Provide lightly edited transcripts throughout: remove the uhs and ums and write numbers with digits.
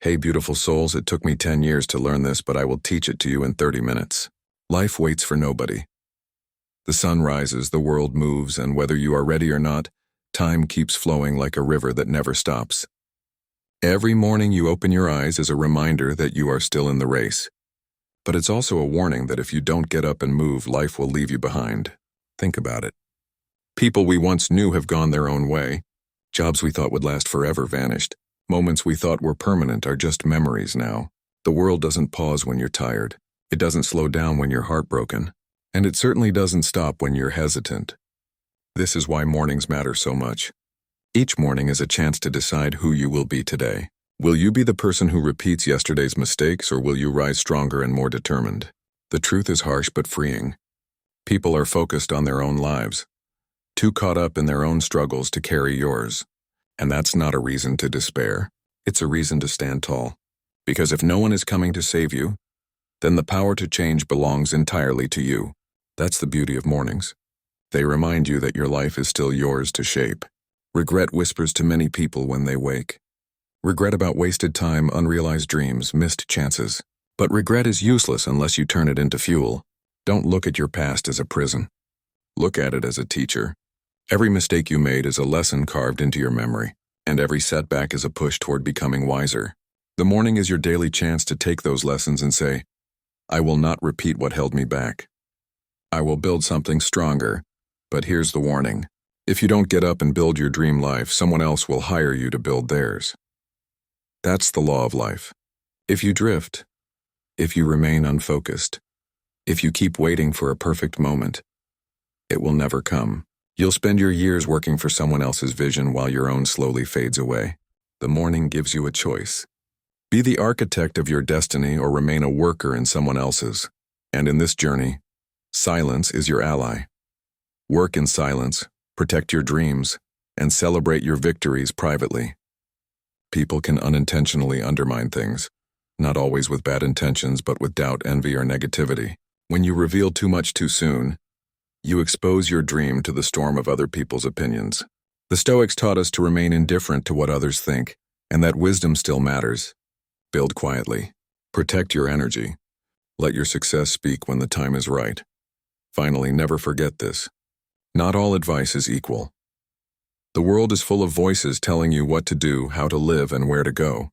Hey beautiful souls, it took me 10 years to learn this, but I will teach it to you in 30 minutes. Life waits for nobody. The sun rises, the world moves, and whether you are ready or not, time keeps flowing like a river that never stops. Every morning you open your eyes is a reminder that you are still in the race. But it's also a warning that if you don't get up and move, life will leave you behind. Think about it. People we once knew have gone their own way. Jobs we thought would last forever vanished. Moments we thought were permanent are just memories now. The world doesn't pause when you're tired. It doesn't slow down when you're heartbroken. And it certainly doesn't stop when you're hesitant. This is why mornings matter so much. Each morning is a chance to decide who you will be today. Will you be the person who repeats yesterday's mistakes, or will you rise stronger and more determined? The truth is harsh but freeing. People are focused on their own lives, too caught up in their own struggles to carry yours. And that's not a reason to despair. It's a reason to stand tall. Because if no one is coming to save you, then the power to change belongs entirely to you. That's the beauty of mornings. They remind you that your life is still yours to shape. Regret whispers to many people when they wake. Regret about wasted time, unrealized dreams, missed chances. But regret is useless unless you turn it into fuel. Don't look at your past as a prison. Look at it as a teacher. Every mistake you made is a lesson carved into your memory, and every setback is a push toward becoming wiser. The morning is your daily chance to take those lessons and say, I will not repeat what held me back. I will build something stronger, but here's the warning. If you don't get up and build your dream life, someone else will hire you to build theirs. That's the law of life. If you drift, if you remain unfocused, if you keep waiting for a perfect moment, it will never come. You'll spend your years working for someone else's vision while your own slowly fades away. The morning gives you a choice. Be the architect of your destiny or remain a worker in someone else's. And in this journey, silence is your ally. Work in silence, protect your dreams, and celebrate your victories privately. People can unintentionally undermine things, not always with bad intentions, but with doubt, envy, or negativity. When you reveal too much too soon, you expose your dream to the storm of other people's opinions. The Stoics taught us to remain indifferent to what others think, and that wisdom still matters. Build quietly. Protect your energy. Let your success speak when the time is right. Finally, never forget this. Not all advice is equal. The world is full of voices telling you what to do, how to live, and where to go.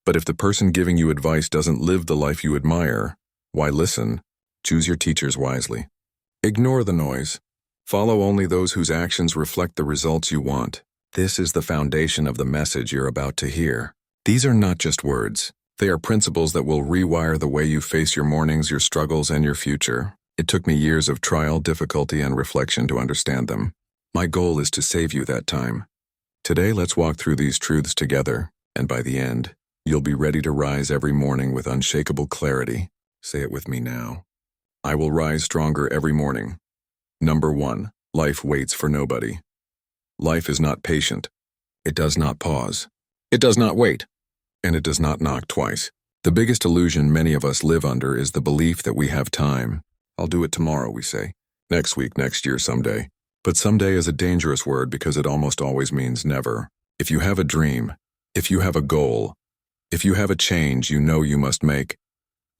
But if the person giving you advice doesn't live the life you admire, why listen? Choose your teachers wisely. Ignore the noise. Follow only those whose actions reflect the results you want. This is the foundation of the message you're about to hear. These are not just words. They are principles that will rewire the way you face your mornings, your struggles, and your future. It took me years of trial, difficulty, and reflection to understand them. My goal is to save you that time. Today, let's walk through these truths together, and by the end, you'll be ready to rise every morning with unshakable clarity. Say it with me now. I will rise stronger every morning. Number 1, life waits for nobody. Life is not patient. It does not pause. It does not wait. And it does not knock twice. The biggest illusion many of us live under is the belief that we have time. I'll do it tomorrow, we say. Next week, next year, someday. But someday is a dangerous word because it almost always means never. If you have a dream, if you have a goal, if you have a change you know you must make,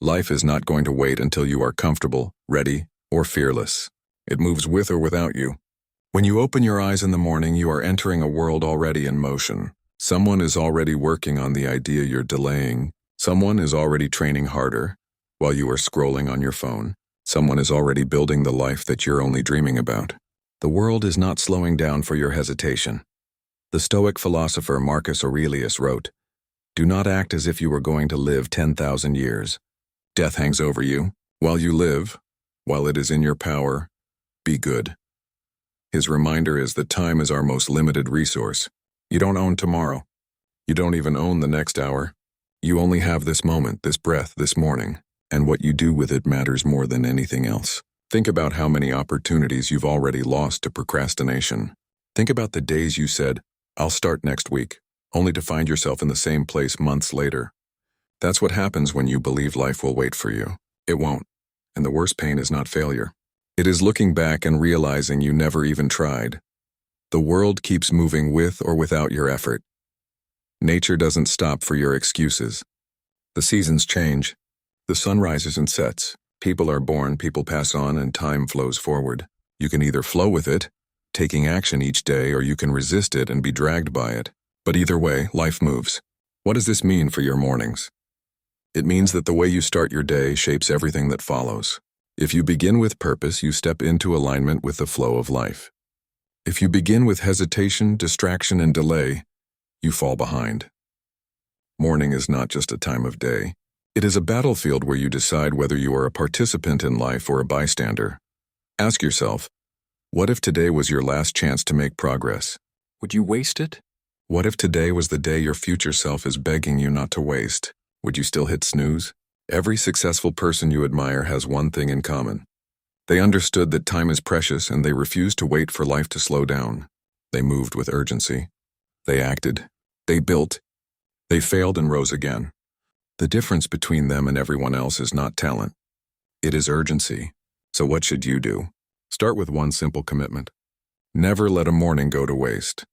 life is not going to wait until you are comfortable, ready, or fearless. It moves with or without you. When you open your eyes in the morning, you are entering a world already in motion. Someone is already working on the idea you're delaying. Someone is already training harder while you are scrolling on your phone. Someone is already building the life that you're only dreaming about. The world is not slowing down for your hesitation. The Stoic philosopher Marcus Aurelius wrote, "Do not act as if you were going to live 10,000 years. Death hangs over you. While you live, while it is in your power, be good." His reminder is that time is our most limited resource. You don't own tomorrow. You don't even own the next hour. You only have this moment, this breath, this morning, and what you do with it matters more than anything else. Think about how many opportunities you've already lost to procrastination. Think about the days you said, "I'll start next week," only to find yourself in the same place months later. That's what happens when you believe life will wait for you. It won't. And the worst pain is not failure. It is looking back and realizing you never even tried. The world keeps moving with or without your effort. Nature doesn't stop for your excuses. The seasons change. The sun rises and sets. People are born, people pass on, and time flows forward. You can either flow with it, taking action each day, or you can resist it and be dragged by it. But either way, life moves. What does this mean for your mornings? It means that the way you start your day shapes everything that follows. If you begin with purpose, you step into alignment with the flow of life. If you begin with hesitation, distraction, and delay, you fall behind. Morning is not just a time of day. It is a battlefield where you decide whether you are a participant in life or a bystander. Ask yourself, what if today was your last chance to make progress? Would you waste it? What if today was the day your future self is begging you not to waste? Would you still hit snooze? Every successful person you admire has one thing in common. They understood that time is precious and they refused to wait for life to slow down. They moved with urgency. They acted. They built. They failed and rose again. The difference between them and everyone else is not talent. It is urgency. So what should you do? Start with one simple commitment. Never let a morning go to waste.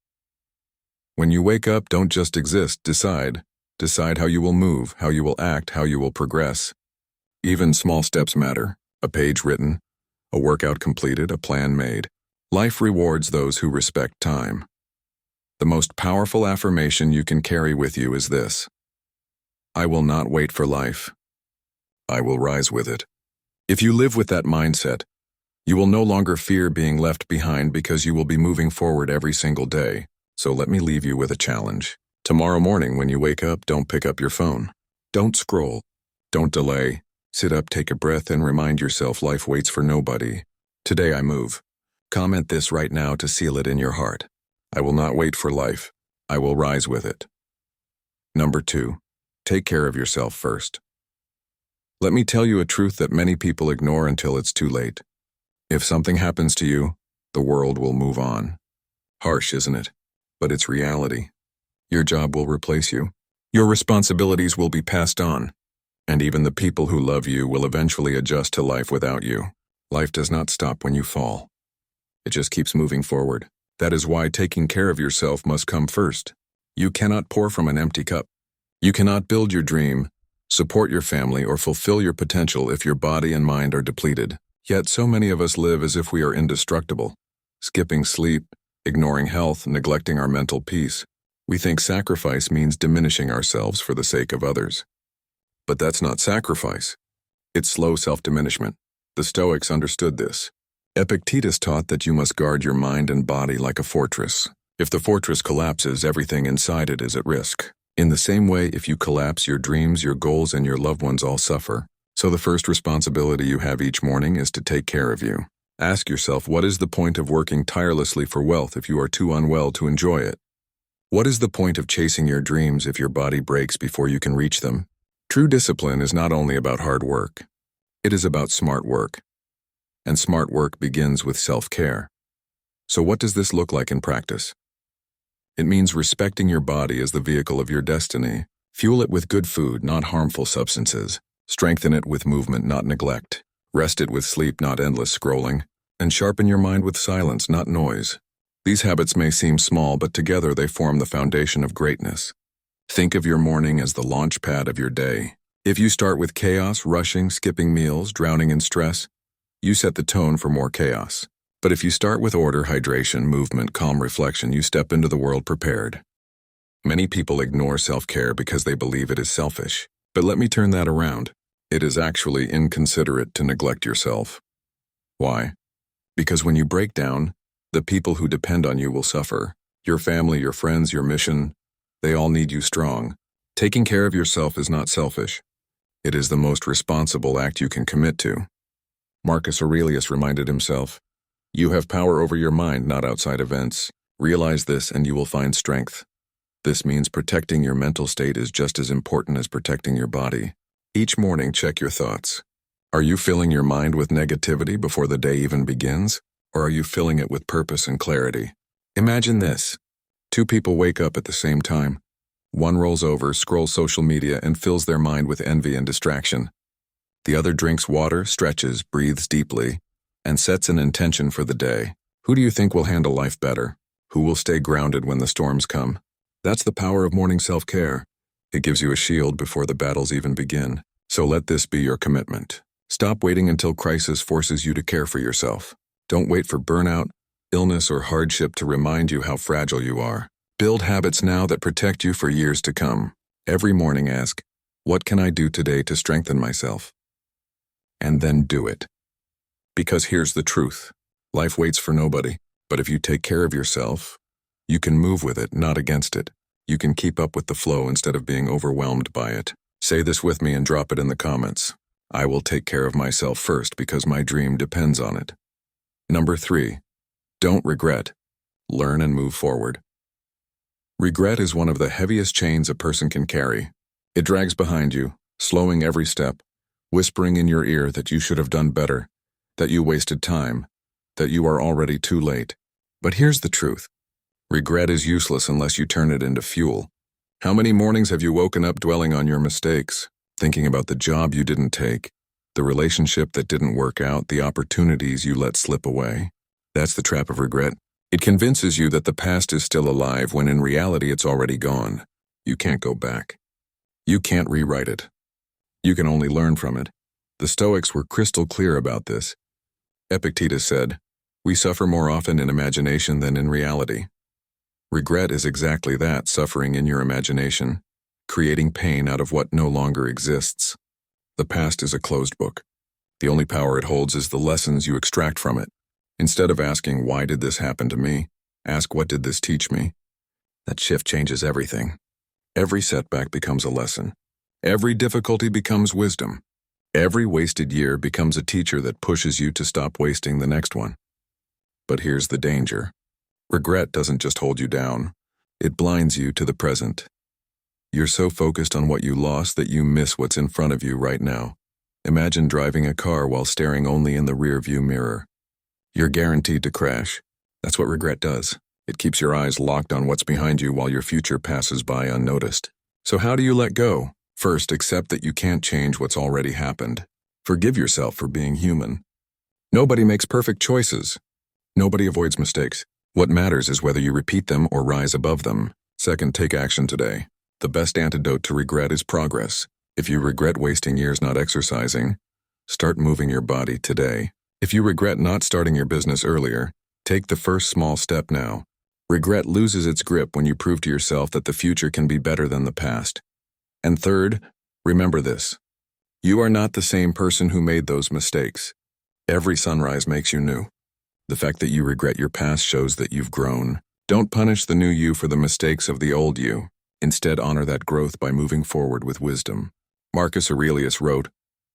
When you wake up, don't just exist, decide. Decide how you will move, how you will act, how you will progress. Even small steps matter. A page written, a workout completed, a plan made. Life rewards those who respect time. The most powerful affirmation you can carry with you is this: I will not wait for life. I will rise with it. If you live with that mindset, you will no longer fear being left behind because you will be moving forward every single day. So let me leave you with a challenge. Tomorrow morning when you wake up, don't pick up your phone. Don't scroll. Don't delay. Sit up, take a breath, and remind yourself life waits for nobody. Today I move. Comment this right now to seal it in your heart. I will not wait for life. I will rise with it. Number 2. Take care of yourself first. Let me tell you a truth that many people ignore until it's too late. If something happens to you, the world will move on. Harsh, isn't it? But it's reality. Your job will replace you. Your responsibilities will be passed on. And even the people who love you will eventually adjust to life without you. Life does not stop when you fall. It just keeps moving forward. That is why taking care of yourself must come first. You cannot pour from an empty cup. You cannot build your dream, support your family, or fulfill your potential if your body and mind are depleted. Yet so many of us live as if we are indestructible, skipping sleep, ignoring health, neglecting our mental peace. We think sacrifice means diminishing ourselves for the sake of others. But that's not sacrifice. It's slow self-diminishment. The Stoics understood this. Epictetus taught that you must guard your mind and body like a fortress. If the fortress collapses, everything inside it is at risk. In the same way, if you collapse, your dreams, your goals, and your loved ones all suffer. So the first responsibility you have each morning is to take care of you. Ask yourself, what is the point of working tirelessly for wealth if you are too unwell to enjoy it? What is the point of chasing your dreams if your body breaks before you can reach them? True discipline is not only about hard work. It is about smart work. And smart work begins with self-care. So what does this look like in practice? It means respecting your body as the vehicle of your destiny. Fuel it with good food, not harmful substances. Strengthen it with movement, not neglect. Rest it with sleep, not endless scrolling. And sharpen your mind with silence, not noise. These habits may seem small, but together they form the foundation of greatness. Think of your morning as the launch pad of your day. If you start with chaos, rushing, skipping meals, drowning in stress, you set the tone for more chaos. But if you start with order, hydration, movement, calm reflection, you step into the world prepared. Many people ignore self-care because they believe it is selfish. But let me turn that around. It is actually inconsiderate to neglect yourself. Why? Because when you break down, the people who depend on you will suffer. Your family, your friends, your mission, they all need you strong. Taking care of yourself is not selfish. It is the most responsible act you can commit to. Marcus Aurelius reminded himself, "You have power over your mind, not outside events. Realize this and you will find strength." This means protecting your mental state is just as important as protecting your body. Each morning, check your thoughts. Are you filling your mind with negativity before the day even begins? Or are you filling it with purpose and clarity? Imagine this. 2 people wake up at the same time. One rolls over, scrolls social media, and fills their mind with envy and distraction. The other drinks water, stretches, breathes deeply, and sets an intention for the day. Who do you think will handle life better? Who will stay grounded when the storms come? That's the power of morning self-care. It gives you a shield before the battles even begin. So let this be your commitment. Stop waiting until crisis forces you to care for yourself. Don't wait for burnout, illness, or hardship to remind you how fragile you are. Build habits now that protect you for years to come. Every morning ask, what can I do today to strengthen myself? And then do it. Because here's the truth. Life waits for nobody. But if you take care of yourself, you can move with it, not against it. You can keep up with the flow instead of being overwhelmed by it. Say this with me and drop it in the comments. I will take care of myself first because my dream depends on it. Number 3. Don't regret. Learn and move forward. Regret is one of the heaviest chains a person can carry. It drags behind you, slowing every step, whispering in your ear that you should have done better, that you wasted time, that you are already too late. But here's the truth. Regret is useless unless you turn it into fuel. How many mornings have you woken up dwelling on your mistakes, thinking about the job you didn't take, the relationship that didn't work out, the opportunities you let slip away? That's the trap of regret. It convinces you that the past is still alive when in reality it's already gone. You can't go back. You can't rewrite it. You can only learn from it. The Stoics were crystal clear about this. Epictetus said, "We suffer more often in imagination than in reality." Regret is exactly that, suffering in your imagination, creating pain out of what no longer exists. The past is a closed book. The only power it holds is the lessons you extract from it. Instead of asking, why did this happen to me? Ask, what did this teach me? That shift changes everything. Every setback becomes a lesson. Every difficulty becomes wisdom. Every wasted year becomes a teacher that pushes you to stop wasting the next one. But here's the danger. Regret doesn't just hold you down. It blinds you to the present. You're so focused on what you lost that you miss what's in front of you right now. Imagine driving a car while staring only in the rearview mirror. You're guaranteed to crash. That's what regret does. It keeps your eyes locked on what's behind you while your future passes by unnoticed. So how do you let go? First, accept that you can't change what's already happened. Forgive yourself for being human. Nobody makes perfect choices. Nobody avoids mistakes. What matters is whether you repeat them or rise above them. Second, take action today. The best antidote to regret is progress. If you regret wasting years not exercising, start moving your body today. If you regret not starting your business earlier, take the first small step now. Regret loses its grip when you prove to yourself that the future can be better than the past. And third, remember this. You are not the same person who made those mistakes. Every sunrise makes you new. The fact that you regret your past shows that you've grown. Don't punish the new you for the mistakes of the old you. Instead, honor that growth by moving forward with wisdom. Marcus Aurelius wrote,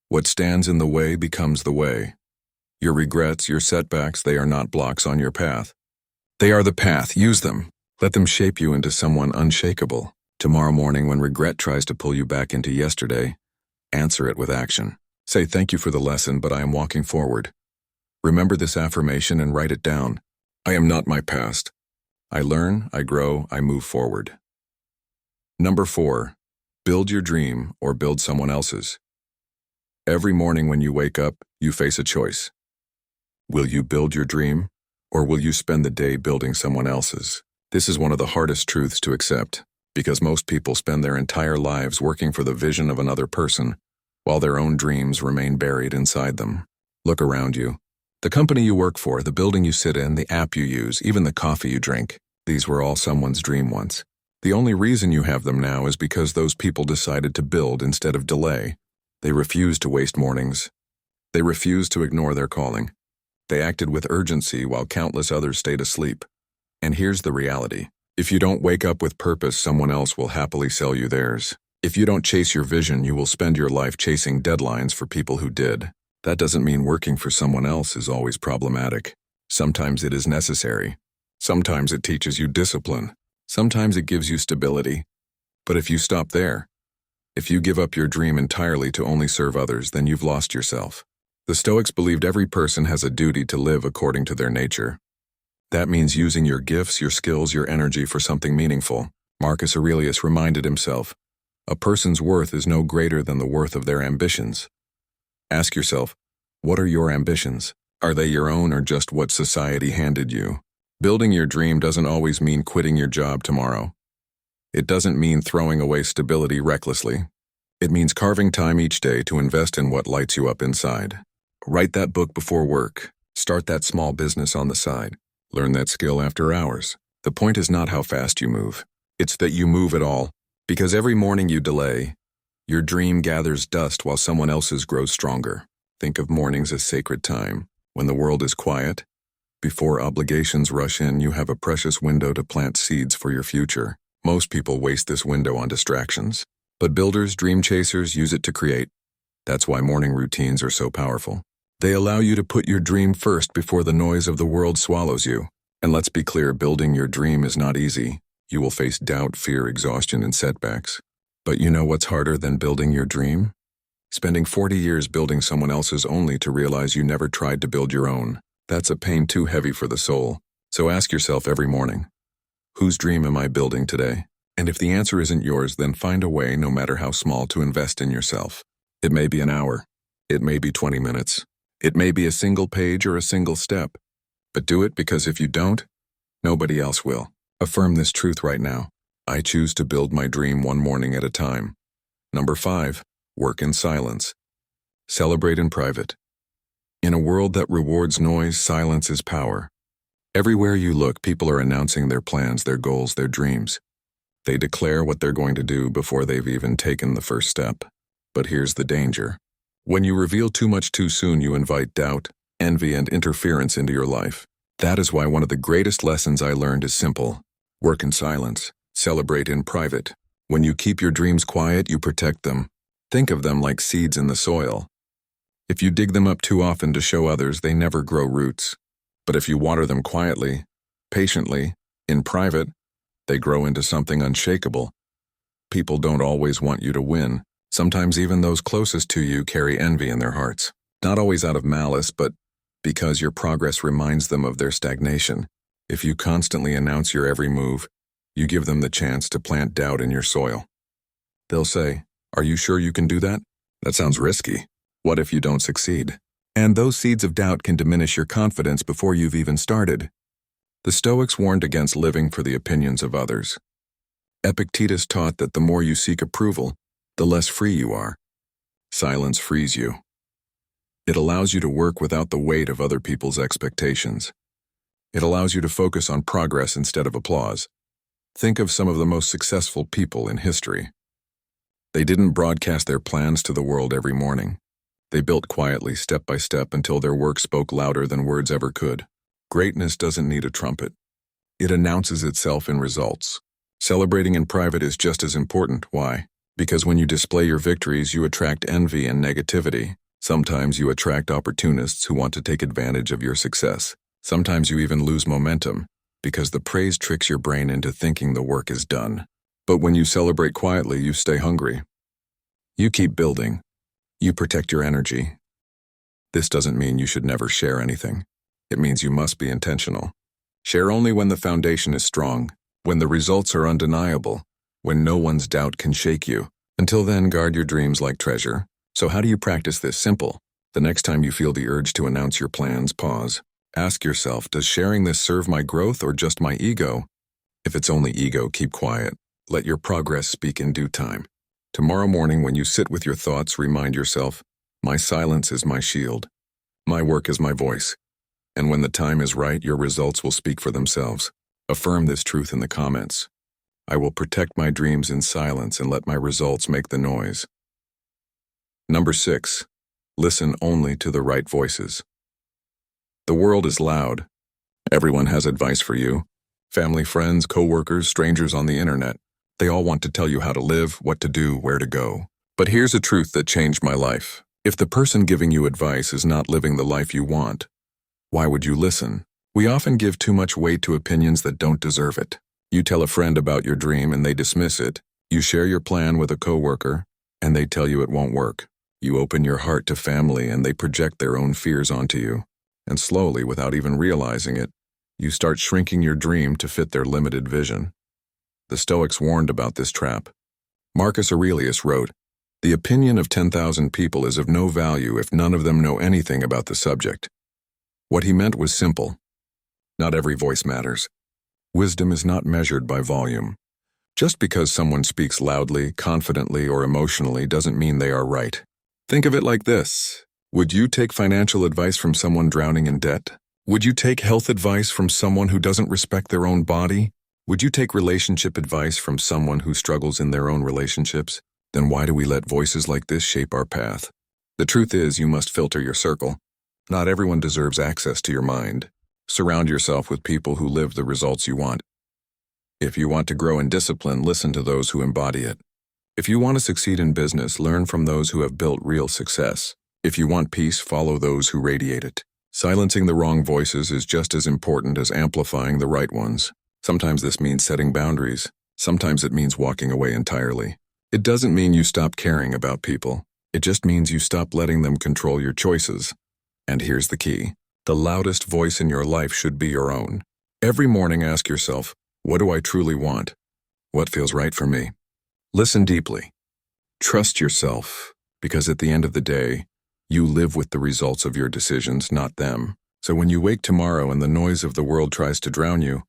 "What stands in the way becomes the way." Your regrets, your setbacks, they are not blocks on your path. They are the path. Use them. Let them shape you into someone unshakable. Tomorrow morning, when regret tries to pull you back into yesterday, answer it with action. Say, "Thank you for the lesson, but I am walking forward." Remember this affirmation and write it down. I am not my past. I learn, I grow, I move forward. Number 4, build your dream or build someone else's. Every morning when you wake up, you face a choice. Will you build your dream, or will you spend the day building someone else's? This is one of the hardest truths to accept, because most people spend their entire lives working for the vision of another person, while their own dreams remain buried inside them. Look around you. The company you work for, the building you sit in, the app you use, even the coffee you drink, these were all someone's dream once. The only reason you have them now is because those people decided to build instead of delay. They refused to waste mornings. They refused to ignore their calling. They acted with urgency while countless others stayed asleep. And here's the reality. If you don't wake up with purpose, someone else will happily sell you theirs. If you don't chase your vision, you will spend your life chasing deadlines for people who did. That doesn't mean working for someone else is always problematic. Sometimes it is necessary. Sometimes it teaches you discipline. Sometimes it gives you stability. But if you stop there, if you give up your dream entirely to only serve others, then you've lost yourself. The Stoics believed every person has a duty to live according to their nature. That means using your gifts, your skills, your energy for something meaningful. Marcus Aurelius reminded himself, a person's worth is no greater than the worth of their ambitions. Ask yourself, what are your ambitions? Are they your own or just what society handed you? Building your dream doesn't always mean quitting your job tomorrow. It doesn't mean throwing away stability recklessly. It means carving time each day to invest in what lights you up inside. Write that book before work. Start that small business on the side. Learn that skill after hours. The point is not how fast you move. It's that you move at all. Because every morning you delay, your dream gathers dust while someone else's grows stronger. Think of mornings as sacred time. When the world is quiet, before obligations rush in, you have a precious window to plant seeds for your future. Most people waste this window on distractions. But builders, dream chasers, use it to create. That's why morning routines are so powerful. They allow you to put your dream first before the noise of the world swallows you. And let's be clear, building your dream is not easy. You will face doubt, fear, exhaustion, and setbacks. But you know what's harder than building your dream? Spending 40 years building someone else's only to realize you never tried to build your own. That's a pain too heavy for the soul. So ask yourself every morning, whose dream am I building today? And if the answer isn't yours, then find a way, no matter how small, to invest in yourself. It may be an hour. It may be 20 minutes. It may be a single page or a single step. But do it, because if you don't, nobody else will. Affirm this truth right now. I choose to build my dream one morning at a time. Number 5, work in silence. Celebrate in private. In a world that rewards noise, silence is power. Everywhere you look, people are announcing their plans, their goals, their dreams. They declare what they're going to do before they've even taken the first step. But here's the danger. When you reveal too much too soon, you invite doubt, envy, and interference into your life. That is why one of the greatest lessons I learned is simple. Work in silence. Celebrate in private. When you keep your dreams quiet, you protect them. Think of them like seeds in the soil. If you dig them up too often to show others, they never grow roots. But if you water them quietly, patiently, in private, they grow into something unshakable. People don't always want you to win. Sometimes even those closest to you carry envy in their hearts. Not always out of malice, but because your progress reminds them of their stagnation. If you constantly announce your every move, you give them the chance to plant doubt in your soil. They'll say, "Are you sure you can do that? That sounds risky. What if you don't succeed?" And those seeds of doubt can diminish your confidence before you've even started. The Stoics warned against living for the opinions of others. Epictetus taught that the more you seek approval, the less free you are. Silence frees you. It allows you to work without the weight of other people's expectations. It allows you to focus on progress instead of applause. Think of some of the most successful people in history. They didn't broadcast their plans to the world every morning. They built quietly, step by step, until their work spoke louder than words ever could. Greatness doesn't need a trumpet. It announces itself in results. Celebrating in private is just as important. Why? Because when you display your victories, you attract envy and negativity. Sometimes you attract opportunists who want to take advantage of your success. Sometimes you even lose momentum, because the praise tricks your brain into thinking the work is done. But when you celebrate quietly, you stay hungry. You keep building. You protect your energy. This doesn't mean you should never share anything. It means you must be intentional. Share only when the foundation is strong, when the results are undeniable, when no one's doubt can shake you. Until then, guard your dreams like treasure. So how do you practice this? Simple. The next time you feel the urge to announce your plans, pause. Ask yourself, does sharing this serve my growth or just my ego? If it's only ego, keep quiet. Let your progress speak in due time. Tomorrow morning, when you sit with your thoughts, remind yourself, my silence is my shield. My work is my voice. And when the time is right, your results will speak for themselves. Affirm this truth in the comments. I will protect my dreams in silence and let my results make the noise. Number 6, listen only to the right voices. The world is loud. Everyone has advice for you. Family, friends, co-workers, strangers on the internet. They all want to tell you how to live, what to do, where to go. But here's a truth that changed my life. If the person giving you advice is not living the life you want, why would you listen? We often give too much weight to opinions that don't deserve it. You tell a friend about your dream and they dismiss it. You share your plan with a coworker and they tell you it won't work. You open your heart to family and they project their own fears onto you. And slowly, without even realizing it, you start shrinking your dream to fit their limited vision. The Stoics warned about this trap. Marcus Aurelius wrote, "The opinion of 10,000 people is of no value if none of them know anything about the subject." What he meant was simple. Not every voice matters. Wisdom is not measured by volume. Just because someone speaks loudly, confidently, or emotionally doesn't mean they are right. Think of it like this. Would you take financial advice from someone drowning in debt? Would you take health advice from someone who doesn't respect their own body? Would you take relationship advice from someone who struggles in their own relationships? Then why do we let voices like this shape our path? The truth is, you must filter your circle. Not everyone deserves access to your mind. Surround yourself with people who live the results you want. If you want to grow in discipline, listen to those who embody it. If you want to succeed in business, learn from those who have built real success. If you want peace, follow those who radiate it. Silencing the wrong voices is just as important as amplifying the right ones. Sometimes this means setting boundaries. Sometimes it means walking away entirely. It doesn't mean you stop caring about people. It just means you stop letting them control your choices. And here's the key. The loudest voice in your life should be your own. Every morning ask yourself, what do I truly want? What feels right for me? Listen deeply. Trust yourself, because at the end of the day, you live with the results of your decisions, not them. So when you wake tomorrow and the noise of the world tries to drown you,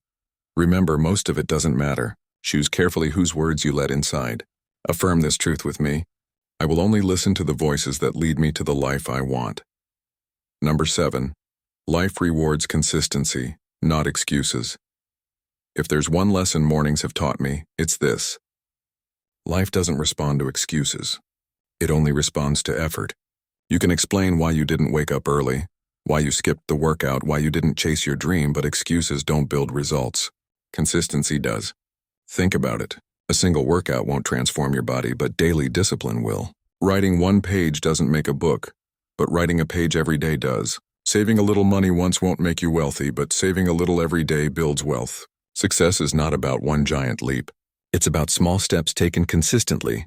remember most of it doesn't matter. Choose carefully whose words you let inside. Affirm this truth with me. I will only listen to the voices that lead me to the life I want. Number 7. Life rewards consistency, not excuses. If there's one lesson mornings have taught me, it's this. Life doesn't respond to excuses. It only responds to effort. You can explain why you didn't wake up early, why you skipped the workout, why you didn't chase your dream, but excuses don't build results. Consistency does. Think about it. A single workout won't transform your body, but daily discipline will. Writing one page doesn't make a book, but writing a page every day does. Saving a little money once won't make you wealthy, but saving a little every day builds wealth. Success is not about one giant leap. It's about small steps taken consistently.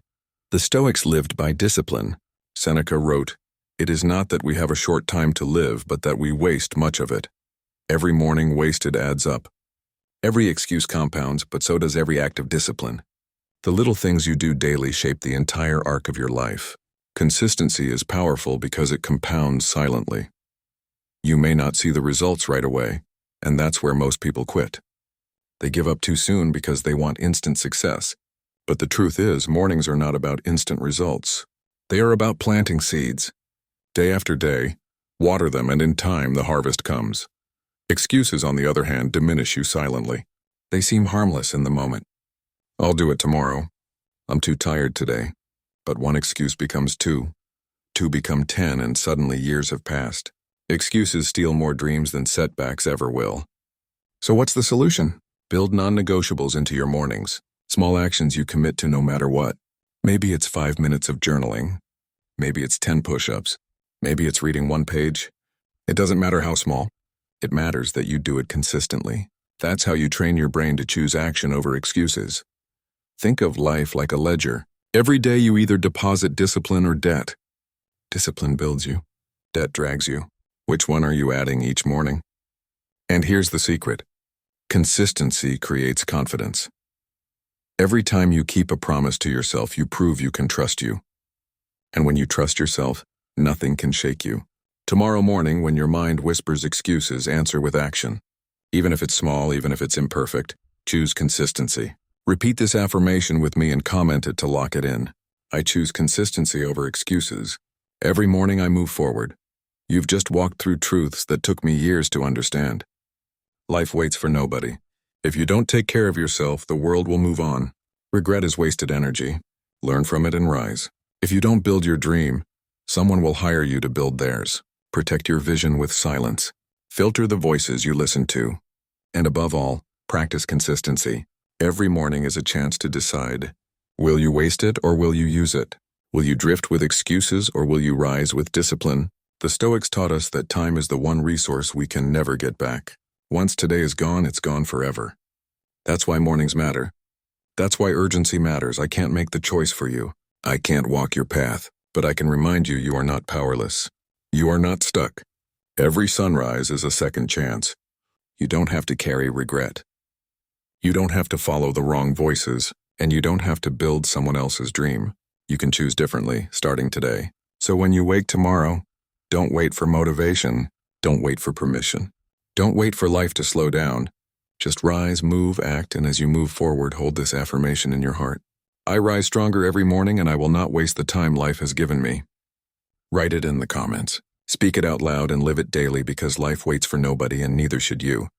The Stoics lived by discipline. Seneca wrote, "It is not that we have a short time to live, but that we waste much of it. Every morning wasted adds up. Every excuse compounds, but so does every act of discipline. The little things you do daily shape the entire arc of your life. Consistency is powerful because it compounds silently. You may not see the results right away, and that's where most people quit. They give up too soon because they want instant success. But the truth is, mornings are not about instant results. They are about planting seeds. Day after day, water them, and in time the harvest comes. Excuses, on the other hand, diminish you silently. They seem harmless in the moment. I'll do it tomorrow. I'm too tired today. But one excuse becomes two. Two become 10, and suddenly years have passed. Excuses steal more dreams than setbacks ever will. So what's the solution? Build non-negotiables into your mornings. Small actions you commit to no matter what. Maybe it's 5 minutes of journaling. Maybe it's 10 push-ups. Maybe it's reading one page. It doesn't matter how small. It matters that you do it consistently. That's how you train your brain to choose action over excuses. Think of life like a ledger. Every day you either deposit discipline or debt. Discipline builds you. Debt drags you. Which one are you adding each morning? And here's the secret. Consistency creates confidence. Every time you keep a promise to yourself, you prove you can trust you. And when you trust yourself, nothing can shake you. Tomorrow morning, when your mind whispers excuses, answer with action. Even if it's small, even if it's imperfect, choose consistency. Repeat this affirmation with me and comment it to lock it in. I choose consistency over excuses. Every morning I move forward. You've just walked through truths that took me years to understand. Life waits for nobody. If you don't take care of yourself, the world will move on. Regret is wasted energy. Learn from it and rise. If you don't build your dream, someone will hire you to build theirs. Protect your vision with silence. Filter the voices you listen to. And above all, practice consistency. Every morning is a chance to decide. Will you waste it or will you use it? Will you drift with excuses or will you rise with discipline? The Stoics taught us that time is the one resource we can never get back. Once today is gone, it's gone forever. That's why mornings matter. That's why urgency matters. I can't make the choice for you. I can't walk your path, but I can remind you you are not powerless. You are not stuck. Every sunrise is a second chance. You don't have to carry regret. You don't have to follow the wrong voices, and you don't have to build someone else's dream. You can choose differently, starting today. So when you wake tomorrow, don't wait for motivation. Don't wait for permission. Don't wait for life to slow down. Just rise, move, act, and as you move forward, hold this affirmation in your heart. I rise stronger every morning, and I will not waste the time life has given me. Write it in the comments. Speak it out loud and live it daily, because life waits for nobody, and neither should you.